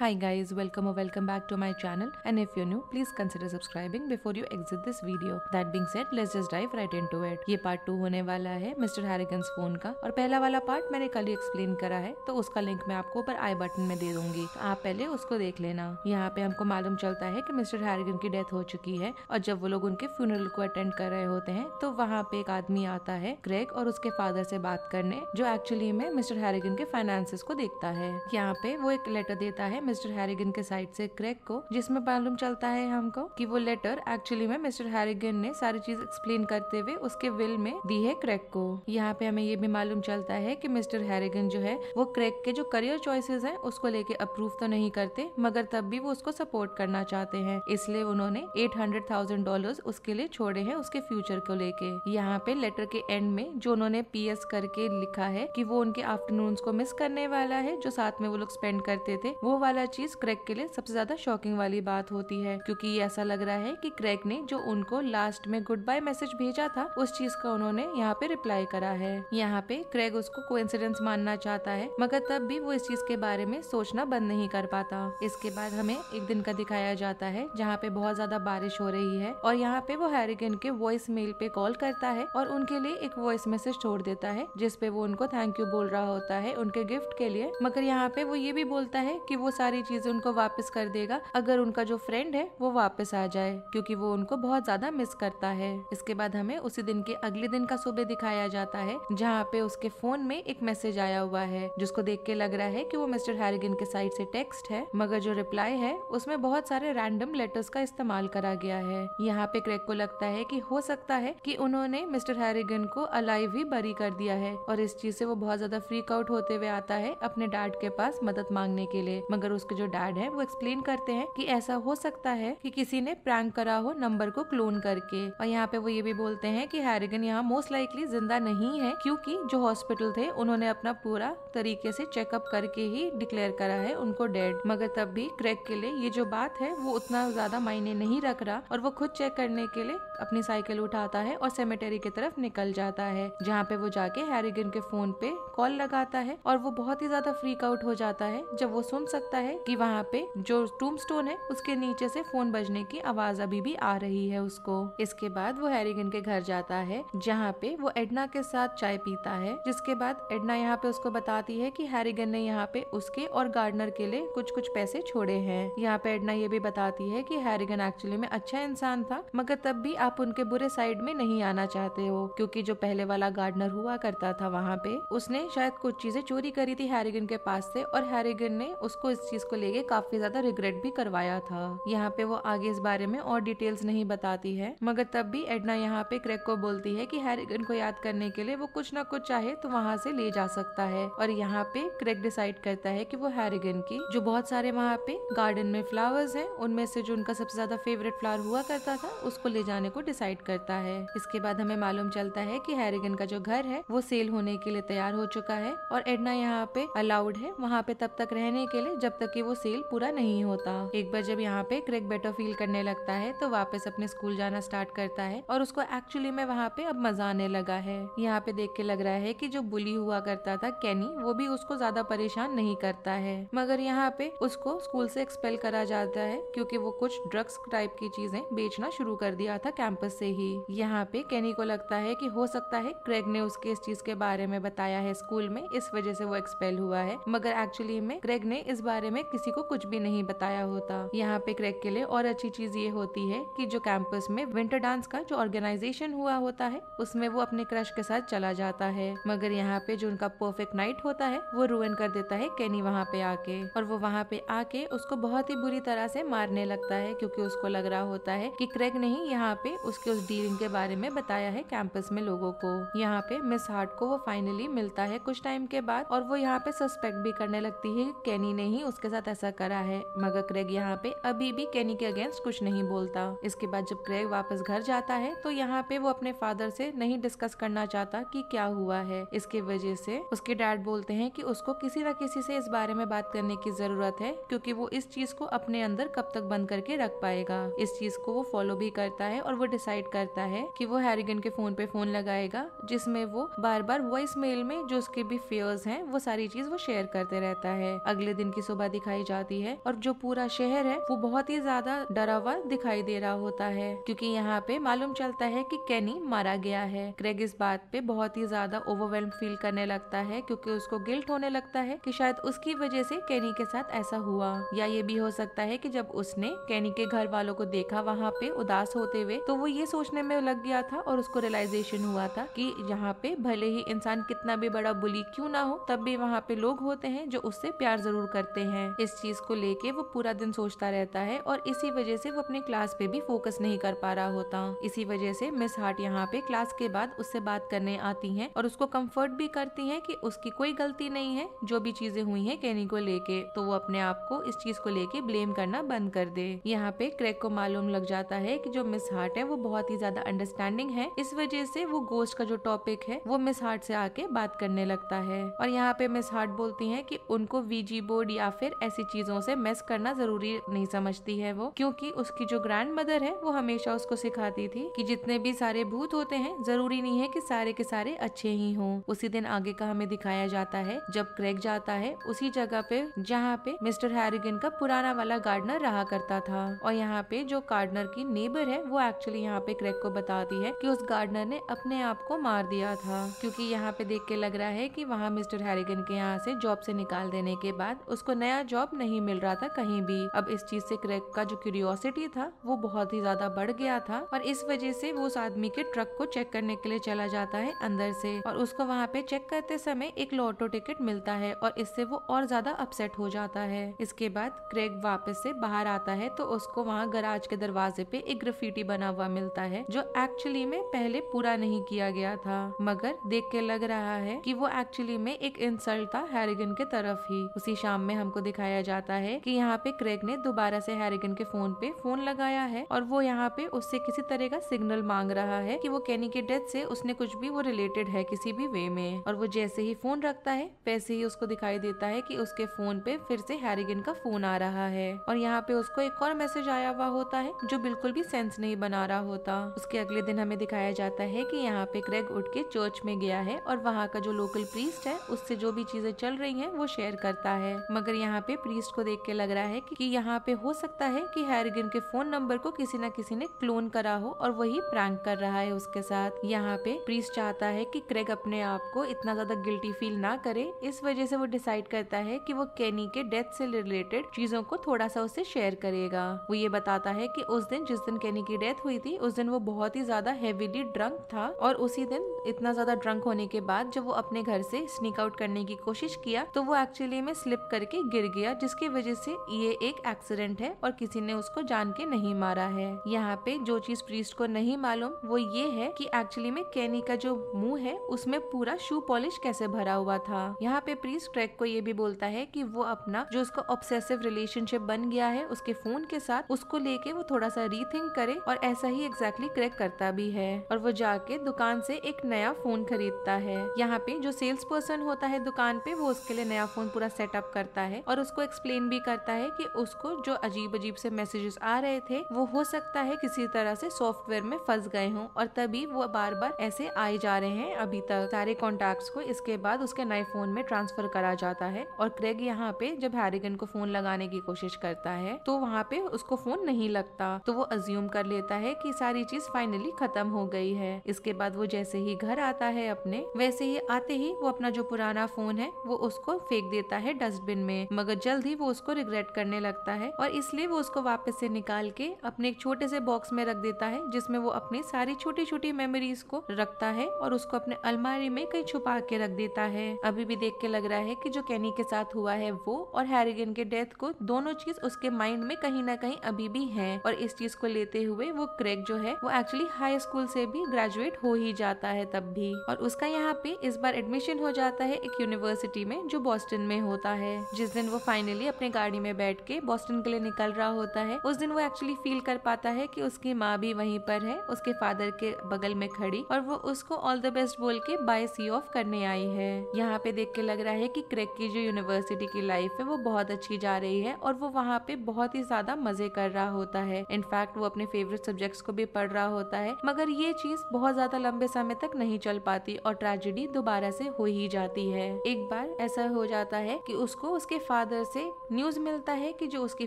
Hi guys, welcome or welcome back to my channel, and if you're new, please consider subscribing before you exit this video. That being said, let's just dive right into it. ये part 2 होने वाला है mister हैरिगन्स phone का, और पहला वाला part मैंने कल ही एक्सप्लेन करा है, तो उसका लिंक मैं आपको ऊपर आई बटन में दे दूंगी, तो आप पहले उसको देख लेना। यहाँ पे हमको मालूम चलता है कि मिस्टर हैरिगन की डेथ हो चुकी है, और जब वो लोग उनके फ्यूनरल को अटेंड कर रहे होते हैं तो वहाँ पे एक आदमी आता है क्रेग और उसके फादर से बात करने, जो एक्चुअली में मिस्टर हैरिगन के फाइनेंसेस को देखता है। यहाँ पे वो एक लेटर देता है मिस्टर हैरिगन के साइड से क्रेग को, जिसमें मालूम चलता है हमको कि वो लेटर एक्चुअली में मिस्टर हैरिगन ने सारी चीज एक्सप्लेन करते हुए उसके विल में दी है क्रेग को। यहाँ पे हमें ये भी मालूम चलता है कि मिस्टर हैरिगन जो है वो क्रेग के जो करियर चॉइसेस हैं उसको लेके अप्रूव तो नहीं करते, मगर तब भी वो उसको सपोर्ट करना चाहते हैं, इसलिए उन्होंने $800,000 उसके लिए छोड़े हैं उसके फ्यूचर को लेके। यहाँ पे लेटर के एंड में जो उन्होंने PS करके लिखा है कि वो उनके आफ्टरनून्स को मिस करने वाला है जो साथ में वो लोग स्पेंड करते थे, वो वाला चीज क्रेग के लिए सबसे ज्यादा शॉकिंग वाली बात होती है, क्योंकि ये ऐसा लग रहा है कि क्रेग ने जो उनको लास्ट में गुड बाय मैसेज भेजा था उस चीज का उन्होंने यहाँ पे रिप्लाई करा है। यहाँ पे क्रेग उसको कोइंसिडेंस मानना चाहता है, मगर तब भी वो इस चीज के बारे में सोचना बंद नहीं कर पाता। इसके बाद हमें एक दिन का दिखाया जाता है जहाँ पे बहुत ज्यादा बारिश हो रही है, और यहाँ पे वो हैरिगन के वॉइस मेल पे कॉल करता है और उनके लिए एक वॉइस मैसेज छोड़ देता है, जिसपे वो उनको थैंक यू बोल रहा होता है उनके गिफ्ट के लिए, मगर यहाँ पे वो ये भी बोलता है कि वो सारी चीजें उनको वापस कर देगा अगर उनका जो फ्रेंड है वो वापस आ जाए, क्योंकि वो उनको बहुत ज्यादा मिस करता है। इसके बाद हमें उसी दिन के अगले दिन का सुबह दिखाया जाता है, जहाँ पे उसके फोन में एक मैसेज आया हुआ है, जिसको देख के लग रहा है कि वो मिस्टर हैरिगन के साइड से टेक्स्ट है, मगर जो रिप्लाई है उसमें बहुत सारे रैंडम लेटर्स का इस्तेमाल करा गया है। यहाँ पे क्रेग को लगता है कि हो सकता है कि उन्होंने मिस्टर हैरिगन को अलाइव ही बरी कर दिया है, और इस चीज से वो बहुत ज्यादा फ्रीक आउट होते हुए आता है अपने डैड के पास मदद मांगने के लिए, मगर उसके जो डैड है वो एक्सप्लेन करते हैं कि ऐसा हो सकता है कि किसी ने प्रैंक करा हो नंबर को क्लोन करके। और यहाँ पे वो ये भी बोलते हैं कि हैरिगन यहाँ मोस्ट लाइकली जिंदा नहीं है, क्योंकि जो हॉस्पिटल थे उन्होंने अपना पूरा तरीके से चेकअप करके ही डिक्लेयर करा है उनको डेड, मगर तब भी क्रेग के लिए ये जो बात है वो उतना ज्यादा मायने नहीं रख रहा, और वो खुद चेक करने के लिए अपनी साइकिल उठाता है और सेमेटेरी की तरफ निकल जाता है, जहाँ पे वो जाके हैरिगन के फोन पे कॉल लगाता है, और वो बहुत ही ज्यादा फ्रीक आउट हो जाता है जब वो सुन सकता है कि वहाँ पे जो टूम्बस्टोन है उसके नीचे से फोन बजने की आवाज अभी भी आ रही है उसको। इसके बाद वो हैरिगन के घर जाता है, जहाँ पे वो एडना के साथ चाय पीता है, जिसके बाद एडना यहाँ पे उसको बताती है कि हैरिगन ने यहाँ पे उसके और गार्डनर के लिए कुछ कुछ पैसे छोड़े हैं। यहाँ पे एडना ये भी बताती है कि हैरिगन एक्चुअली में अच्छा इंसान था, मगर तब भी आप उनके बुरे साइड में नहीं आना चाहते हो, क्योंकि जो पहले वाला गार्डनर हुआ करता था वहाँ पे उसने शायद कुछ चीजें चोरी करी थी हैरिगन के पास से, और हैरिगन ने उसको इस चीज को लेके काफी ज्यादा रिग्रेट भी करवाया था। यहाँ पे वो आगे इस बारे में और डिटेल्स नहीं बताती है, मगर तब भी एडना यहाँ पे क्रेग को बोलती है कि हैरिगन को याद करने के लिए वो कुछ ना कुछ चाहे तो वहाँ से ले जा सकता है, और यहाँ पे क्रेग डिसाइड करता है कि वो हैरिगन की जो बहुत सारे वहाँ पे गार्डन में फ्लावर्स हैं उनमें से जो उनका सबसे ज्यादा फेवरेट फ्लावर हुआ करता था उसको ले जाने को डिसाइड करता है। इसके बाद हमें मालूम चलता है कि हैरिगन का जो घर है वो सेल होने के लिए तैयार हो चुका है, और एडना यहाँ पे अलाउड है वहाँ पे तब तक रहने के लिए जब तक कि वो सेल पूरा नहीं होता। एक बार जब यहाँ पे क्रेग बेटर फील करने लगता है तो वापस अपने स्कूल जाना स्टार्ट करता है, और उसको एक्चुअली में वहाँ पे अब मजा आने लगा है। यहाँ पे देख के लग रहा है कि जो बुली हुआ करता था केनी, वो भी उसको ज्यादा परेशान नहीं करता है, मगर यहाँ पे उसको स्कूल से एक्सपेल करा जाता है क्योंकि वो कुछ ड्रग्स टाइप की चीजें बेचना शुरू कर दिया था कैंपस से ही। यहाँ पे केनी को लगता है कि हो सकता है क्रेग ने उसके इस चीज के बारे में बताया है स्कूल में, इस वजह से वो एक्सपेल हुआ है, मगर एक्चुअली में क्रेग ने इस बारे में किसी को कुछ भी नहीं बताया होता। यहाँ पे क्रेग के लिए और अच्छी चीज ये होती है कि जो कैंपस में विंटर डांस का जो ऑर्गेनाइजेशन हुआ होता है उसमें वो अपने क्रश के साथ चला जाता है, मगर यहाँ पे जो उनका परफेक्ट नाइट होता है वो रुइन कर देता है केनी वहाँ पे आके, और वो वहाँ पे आके उसको बहुत ही बुरी तरह से मारने लगता है, क्योंकि उसको लग रहा होता है कि क्रेग ने ही यहाँ पे उसके उस डीलिंग के बारे में बताया है कैंपस में लोगों को। यहाँ पे मिस हार्ट को वो फाइनली मिलता है कुछ टाइम के बाद, और वो यहाँ पे सस्पेक्ट भी करने लगती है कि केनी ने ही उसके साथ ऐसा करा है, मगर क्रेग यहाँ पे अभी भी केनी के अगेंस्ट कुछ नहीं बोलता। इसके बाद जब क्रेग वापस घर जाता है तो यहाँ पे वो अपने फादर से नहीं डिस्कस करना चाहता कि क्या हुआ है, इसके वजह से उसके डैड बोलते हैं कि उसको किसी न किसी से इस बारे में बात करने की जरूरत है, क्योंकि वो इस चीज को अपने अंदर कब तक बंद करके रख पाएगा। इस चीज को वो फॉलो भी करता है, और वो डिसाइड करता है कि वो हैरिगन के फोन पे फोन लगाएगा, जिसमें वो बार बार वॉइस मेल में जो उसके भी फियर्स हैं वो सारी चीज वो शेयर करते रहता है। अगले दिन की सुबह दिखाई जाती है और जो पूरा शहर है वो बहुत ही ज्यादा डरा हुआ दिखाई दे रहा होता है, क्योंकि यहाँ पे मालूम चलता है कि केनी मारा गया है। क्रेग इस बात पे बहुत ही ज्यादा ओवरवेल्म फील करने लगता है, क्योंकि उसको गिल्ट होने लगता है कि शायद उसकी वजह से केनी के साथ ऐसा हुआ, या ये भी हो सकता है कि जब उसने केनी के घर वालों को देखा वहाँ पे उदास होते हुए, तो वो ये सोचने में लग गया था और उसको रियलाइजेशन हुआ था कि यहाँ पे भले ही इंसान कितना भी बड़ा बुली क्यों ना हो, तब भी वहाँ पे लोग होते हैं जो उससे प्यार जरूर करते हैं। इस चीज को लेके वो पूरा दिन सोचता रहता है और इसी वजह से वो अपने क्लास पे भी फोकस नहीं कर पा रहा होता। इसी वजह से मिस हार्ट यहाँ पे क्लास के बाद उससे बात करने आती हैं और उसको कंफर्ट भी करती हैं कि उसकी कोई गलती नहीं है, जो भी चीजें हुई हैं केनी को लेके, तो वो अपने आप को इस चीज को लेके ब्लेम करना बंद कर दे। यहाँ पे क्रेग को मालूम लग जाता है कि जो मिस हार्ट है वो बहुत ही ज्यादा अंडरस्टैंडिंग है, इस वजह से वो गोस्ट का जो टॉपिक है वो मिस हार्ट से आके बात करने लगता है। और यहाँ पे मिस हार्ट बोलती हैं कि उनको वीजी बोर्ड या फिर ऐसी चीजों से मेस करना जरूरी नहीं समझती है वो, क्योंकि उसकी जो ग्रैंड मदर है वो हमेशा उसको सिखाती थी कि जितने भी सारे भूत होते हैं जरूरी नहीं है कि सारे के सारे अच्छे ही हों। उसी दिन आगे का हमें दिखाया जाता है जब क्रेग जाता है उसी जगह पे जहाँ पे मिस्टर हैरिगन का पुराना वाला गार्डनर रहा करता था, और यहाँ पे जो गार्डनर की नेबर है वो एक्चुअली यहाँ पे क्रेग को बताती है कि उस गार्डनर ने अपने आप को मार दिया था, क्योंकि यहाँ पे देख के लग रहा है कि वहाँ मिस्टर हैरिगन के यहाँ से जॉब से निकाल देने के बाद उसको नया जॉब नहीं मिल रहा था कहीं भी। अब इस चीज से क्रेग का जो क्यूरियोसिटी था वो बहुत ही ज्यादा बढ़ गया था, और इस वजह से वो उस आदमी के ट्रक को चेक करने के लिए चला जाता है अंदर से, और उसको वहाँ पे चेक करते समय एक लॉटो टिकट मिलता है और इससे वो और ज्यादा अपसेट हो जाता है। इसके बाद क्रेग वापस से बाहर आता है तो उसको वहाँ गराज के दरवाजे पे एक ग्राफिटी बना हुआ मिलता है जो एक्चुअली में पहले पूरा नहीं किया गया था, मगर देख के लग रहा है कि वो एक्चुअली में एक इंसल्ट था हैरिगन के तरफ ही। उसी शाम में हमको दिखाया जाता है कि यहाँ पे क्रेग ने दोबारा से हैरिगन के फोन पे फोन लगाया है और वो यहाँ पे उससे किसी तरह का सिग्नल मांग रहा है कि वो केनी के डेथ से उसने कुछ भी वो रिलेटेड है किसी भी वे में, और वो जैसे ही फोन रखता है वैसे ही उसको दिखाई देता है कि उसके फोन पे फिर से हैरिगन का फोन आ रहा है, और यहाँ पे उसको एक और मैसेज आया हुआ होता है जो बिल्कुल भी सेंस नहीं बना रहा होता। उसके अगले दिन हमें दिखाया जाता है कि यहाँ पे क्रेग उठ के चर्च में गया है और वहाँ का जो लोकल प्रीस्ट है उससे जो भी चीजें चल रही हैं वो शेयर करता है, मगर यहाँ पे प्रीस्ट को देख के लग रहा है कि यहाँ पे हो सकता है कि हैरिगन के फोन नंबर को किसी न किसी ने क्लोन करा हो और वही प्रैंक कर रहा है उसके साथ। यहाँ पे प्रीस्ट चाहता है कि क्रेग अपने आप को इतना ज्यादा गिल्टी फील ना करे, इस वजह से वो डिसाइड करता है कि वो केनी के डेथ से रिलेटेड चीजों को थोड़ा सा उससे शेयर करेगा। वो ये बताता है कि उस दिन जिस दिन केनी की डेथ हुई थी उस दिन वो बहुत ही ज्यादा हेवीली ड्रंक था, और उसी दिन इतना ज्यादा ड्रंक होने के बाद जब वो अपने घर से स्नीक आउट करने की कोशिश किया तो वो एक्चुअली में स्लिप करके गिर गया, जिसकी वजह से ये एक एक्सीडेंट है और किसी ने उसको जान के नहीं मारा है। यहाँ पे जो चीज प्रीस्ट को नहीं मालूम वो ये है कि एक्चुअली में केनी का जो मुंह है उसमें पूरा शू पॉलिश कैसे भरा हुआ था। यहाँ पे प्रीस्ट क्रेग को ये भी बोलता है कि वो अपना जो उसका ऑब्सेसिव रिलेशनशिप बन गया है उसके फोन के साथ उसको लेके वो थोड़ा सा रीथिंक करे, और ऐसा ही एग्जैक्टली क्रेग करता भी है और वो जाके दुकान से एक नया फोन खरीदता है। यहाँ पे जो सेल्स पर्सन होता है दुकान पे वो उसके लिए नया फोन पूरा सेटअप करता है और उसको एक्सप्लेन भी करता है कि उसको जो अजीब अजीब से मैसेजेस आ रहे थे वो हो सकता है किसी तरह से सॉफ्टवेयर में फंस गए हों और तभी वो बार बार ऐसे आए जा रहे हैं अभी तक सारे कॉन्टैक्ट्स को। इसके बाद उसके नए फोन में ट्रांसफर करा जाता है और क्रेग यहाँ पे जब हैरिगन को फोन लगाने की कोशिश करता है तो वहाँ पे उसको फोन नहीं लगता, तो वो अज्यूम कर लेता है कि सारी चीज फाइनली खत्म हो गई है। इसके बाद वो जैसे ही घर आता है अपने, वैसे ही आते ही वो अपना जो पुराना फोन है वो उसको फेंक देता है डस्टबिन में, मगर जल्द ही वो उसको रिग्रेट करने लगता है और इसलिए वो उसको वापस से निकाल के अपने एक छोटे से बॉक्स में रख देता है जिसमें वो अपनी सारी छोटी छोटी मेमोरीज को रखता है और उसको अपने अलमारी में कहीं छुपा के रख देता है। अभी भी देख के लग रहा है कि जो केनी के साथ हुआ है वो और हैरिगन के डेथ को दोनों चीज उसके माइंड में कहीं ना कहीं अभी भी है, और इस चीज को लेते हुए वो क्रेग जो है वो एक्चुअली हाई स्कूल से भी ग्रेजुएट हो ही जाता है तब भी, और उसका यहाँ पे इस बार एडमिशन हो जाता है एक यूनिवर्सिटी में जो बॉस्टन में होता है। जिस दिन वो फाइनली अपने गाड़ी में बैठ के बॉस्टन के लिए निकल रहा होता है उस दिन वो एक्चुअली फील कर पाता है कि उसकी माँ भी वहीं पर है उसके फादर के बगल में खड़ी, और वो उसको ऑल द बेस्ट बोल के बाय सी ऑफ करने आई है। यहाँ पे देख के लग रहा है कि क्रेग की जो यूनिवर्सिटी की लाइफ है वो बहुत अच्छी जा रही है और वो वहाँ पे बहुत ही ज्यादा मजे कर रहा होता है। इनफैक्ट वो अपने फेवरेट सब्जेक्ट्स को भी पढ़ रहा होता है, मगर ये चीज बहुत ज्यादा लंबे समय तक नहीं चल पाती और ट्रेजेडी दोबारा से हो ही जाती है। एक बार ऐसा हो जाता है कि उसको उसके फादर से न्यूज मिलता है कि जो उसकी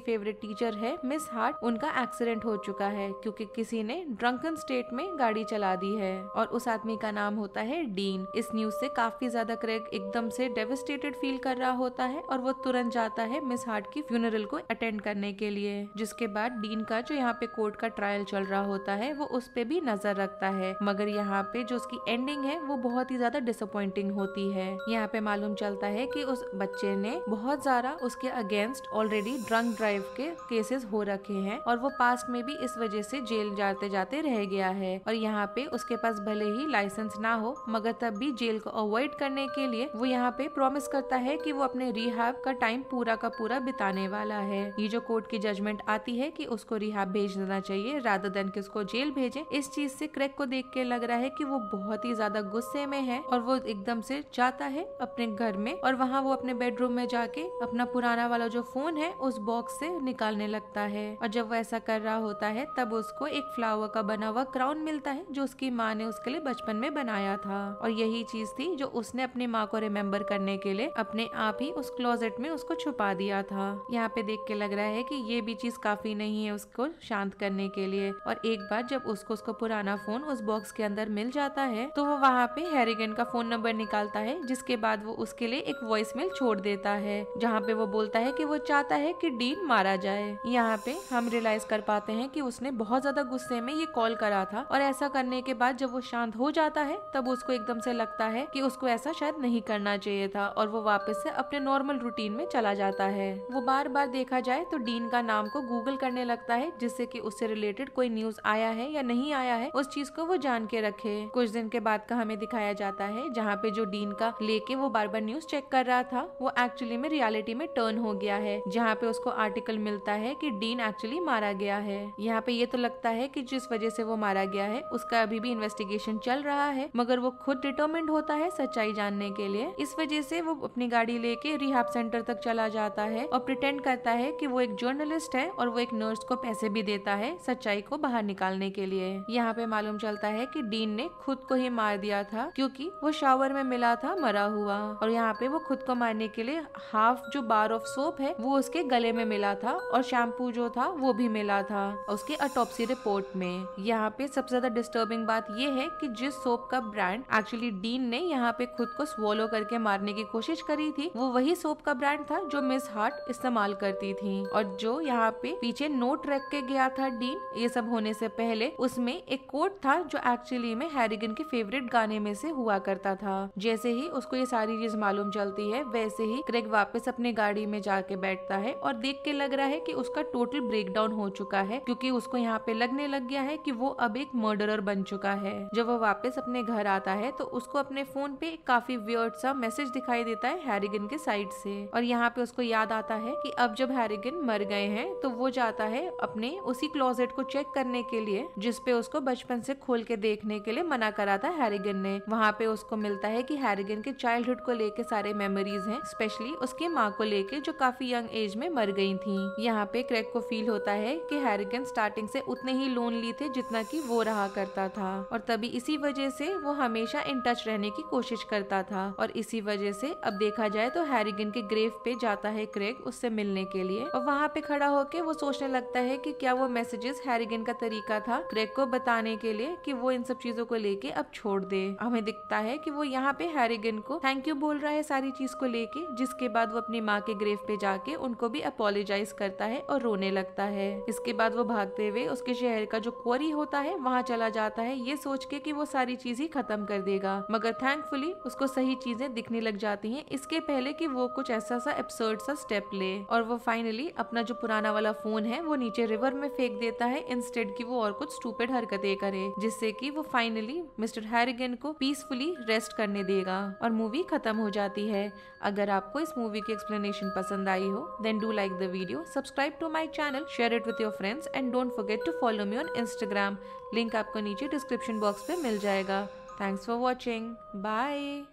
फेवरेट टीचर है मिस हार्ट, उनका एक्सीडेंट हो चुका है क्योंकि किसी ने ड्रंकन स्टेट में गाड़ी चला दी है और उस आदमी का नाम होता है डीन। इस न्यूज से काफी ज्यादा क्रेग एकदम से डेविस्टेटेड फील कर रहा होता है और वो तुरंत जाता है मिस हार्ट की फ्यूनरल को अटेंड करने के लिए। जिसके बाद डीन का जो यहाँ पे कोर्ट का ट्रायल चल रहा होता है वो उस पे भी नजर रखता है, मगर यहाँ पे जो उसकी एंडिंग है वो बहुत ही ज्यादा डिसअपॉइंटिंग होती है। यहाँ पे मालूम चलता है कि उस बच्चे ने बहुत ज्यादा उसके अगेंस्ट ऑलरेडी ड्रंक ड्राइव के केसेस हो रखे हैं और वो पास्ट में भी इस वजह से जेल जाते जाते रह गया है। और यहाँ पे उसके पास भले ही लाइसेंस ना हो मगर तब भी जेल को अवॉइड करने के लिए वो यहाँ पे प्रॉमिस करता है कि वो अपने रिहैब का टाइम पूरा का पूरा बिताने वाला है। ये जो कोर्ट की जजमेंट आती है कि उसको रिहैब भेज देना चाहिए रादर देन कि उसको जेल भेजे, इस चीज से क्रेग को देख के लग रहा है कि वो बहुत ही ज्यादा गुस्से में है और वो एकदम से जाता है अपने घर में और वहाँ वो अपने बेडरूम में जाके अपना पुराना वाला जो फोन है उस बॉक्स से निकालने लगता है। और जब वो ऐसा कर रहा होता है तब उसको एक फ्लावर का बना हुआ क्राउन मिलता है जो उसकी माँ ने उसके लिए बचपन में बनाया था और यही चीज थी जो उसने अपनी माँ को रिमेम्बर करने के लिए अपने आप ही उस क्लोजेट में उसको छुपा दिया था। यहाँ पे देख के लग रहा है कि ये भी चीज काफी नहीं है उसको शांत करने के लिए। और एक बार जब उसको पुराना फोन उस बॉक्स के अंदर मिल जाता है तो वो वहाँ पे हैरिगन का फोन नंबर निकालता है, जिसके बाद वो उसके लिए एक वॉइस मेल छोड़ देता है जहाँ पे वो बोलता है कि वो चाहता है कि डीन मारा जाए। यहाँ पे हम रियलाइज कर पाते हैं कि उसने बहुत ज्यादा गुस्से में ये कॉल करा था और ऐसा करने के बाद जब वो शांत हो जाता है तब उसको एकदम से लगता है कि उसको ऐसा शायद नहीं करना चाहिए था और वो वापस से अपने नॉर्मल रूटीन में चला जाता है। वो बार बार देखा जाए तो डीन का नाम को गूगल करने लगता है जिससे कि उससे रिलेटेड कोई न्यूज आया है या नहीं आया है उस चीज को वो जान के रखे। कुछ दिन के बाद का हमें दिखाया जाता है जहाँ पे जो डीन का लेके वो बार बार न्यूज चेक कर रहा था वो एक्चुअली में रियलिटी में टर्न हो गया है, जहाँ पे उसको आर्टिकल मिलता है कि डीन एक्चुअली मारा गया है। यहाँ पे ये तो लगता है कि जिस वजह से वो मारा गया है उसका अभी भी इन्वेस्टिगेशन चल रहा है, मगर वो खुद डिटरमिन्ड होता है सच्चाई जानने के लिए। इस वजह से वो अपनी गाड़ी लेके रिहैब सेंटर तक चला जाता है और प्रिटेंड करता है कि वो एक जर्नलिस्ट है और वो एक नर्स को पैसे भी देता है सच्चाई को बाहर निकालने के लिए। यहाँ पे मालूम चलता है कि डीन ने खुद को ही मार दिया था क्योंकि वो शावर में मिला था मरा हुआ और यहाँ पे वो खुद को मारने के लिए हाफ जो बार ऑफ सोप है वो उसके गले में मिला था और शैम्पू जो था वो भी मिला था उसके ऑटोप्सी रिपोर्ट में। यहाँ पे सबसे ज्यादा डिस्टर्बिंग बात ये है कि जिस सोप का ब्रांड एक्चुअली डीन ने यहाँ पे खुद को स्वॉलो करके मारने की कोशिश करी थी वो वही सोप का ब्रांड था जो मिस हार्ट इस्तेमाल करती थी और जो यहाँ पे पीछे नोट रख के गया था डीन ये सब होने से पहले उसमें एक कोट था जो एक्चुअली में हैरिगन के फेवरेट गाने में से हुआ करता था। जैसे ही उसको ये सारी चीज मालूम चलती है वैसे ही क्रेग वापस अपनी गाड़ी में जाके बैठता है और देख के लग रहा है कि उसका टोटल ब्रेकडाउन हो चुका है क्योंकि उसको यहाँ पे लगने लग गया है कि वो अब एक मर्डरर बन चुका है। जब वो वापस अपने घर आता है तो उसको अपने फोन पे काफी वियर्ड सा मैसेज दिखाई देता है हैरिगन के साइड से और यहाँ पे उसको याद आता है कि अब जब हैरिगन मर गए हैं तो वो जाता है अपने उसी क्लोजेट को चेक करने के लिए जिसपे उसको बचपन से खोल के देखने के लिए मना करा था हैरिगन ने। वहाँ पे उसको मिलता है कि हैरिगन के चाइल्डहुड को लेके सारे मेमोरीज हैं, स्पेशली उसकी माँ को लेके जो काफी यंग एज में मर गई थी। यहाँ पे क्रेग को फील होता है कि हैरिगन स्टार्टिंग से उतने ही लोनली थे जितना कि वो रहा करता था और तभी इसी वजह से वो हमेशा इन टच रहने की कोशिश करता था और इसी वजह से अब देखा जाए तो हैरिगन के ग्रेव पे जाता है क्रेग उससे मिलने के लिए और वहाँ पे खड़ा होके वो सोचने लगता है कि क्या वो मैसेजेस हैरिगन का तरीका था क्रेग को बताने के लिए कि वो इन सब चीजों को लेके अब छोड़ दे। हमें दिखता है कि वो यहाँ पे हैरिगन को थैंक यू बोल रहा है सारी चीज को लेके, जिसके बाद वो अपनी माँ के ग्रेव पे जाके उनको भी अपोलोजाइज करता है और रोने लगता है। इसके बाद वो भागते हुए उसके शहर का जो क्वारी होता है वहाँ चला जाता है ये सोच के कि वो सारी चीज ही खत्म कर देगा, मगर थैंकफुली उसको सही चीजें दिखने लग जाती हैं इसके पहले कि वो कुछ ऐसा सा एब्सर्ड सा स्टेप ले और वो फाइनली अपना जो पुराना वाला फोन है वो नीचे रिवर में फेंक देता है इंस्टेड कि वो और कुछ स्टूपिड हरकतें करे, जिससे कि वो फाइनली मिस्टर हैरिगन को पीसफुली रेस्ट करने देगा और मूवी खत्म हो जाती है। अगर आपको इस मूवी की एक्सप्लेनेशन पसंद आई हो then do like the video, subscribe to my channel, share it with your friends and don't forget to follow me on Instagram. Link आपको नीचे डिस्क्रिप्शन बॉक्स पे मिल जाएगा। Thanks for watching, bye.